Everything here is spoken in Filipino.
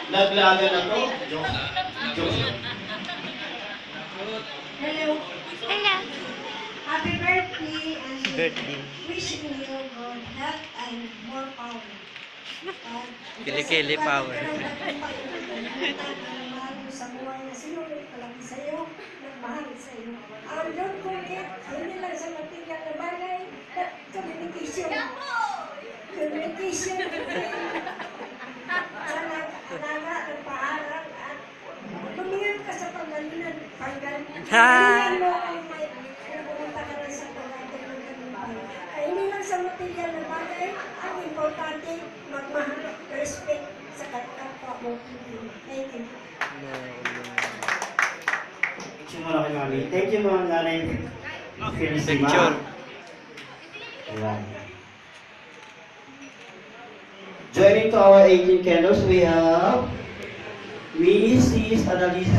Naglaga na to. Joke. Joke. Hello. Hello. Happy birthday and Birthday. wishing you good health and more power. Kili-kili power. Mahal mo sa buhay na sinulit palagi sa'yo, nagmahal sa'yo. Don't forget, hindi lang sa material na bagay, communication. Communication. Sana, alaga, nagpaaral, at lumingan ka sa panggalingan. Panggalingan mo kung may pumunta ka na sa pagdating ng ganun. Hindi lang sa material na bagay, ang importante, magmahal, respect sa kapwa mo. Thank you. Picture mo na kay Mami. Thank you, mga nanay. Felicima. Picture. Ayan. Joining to our 18 candles, we have Mrs. Annalisa.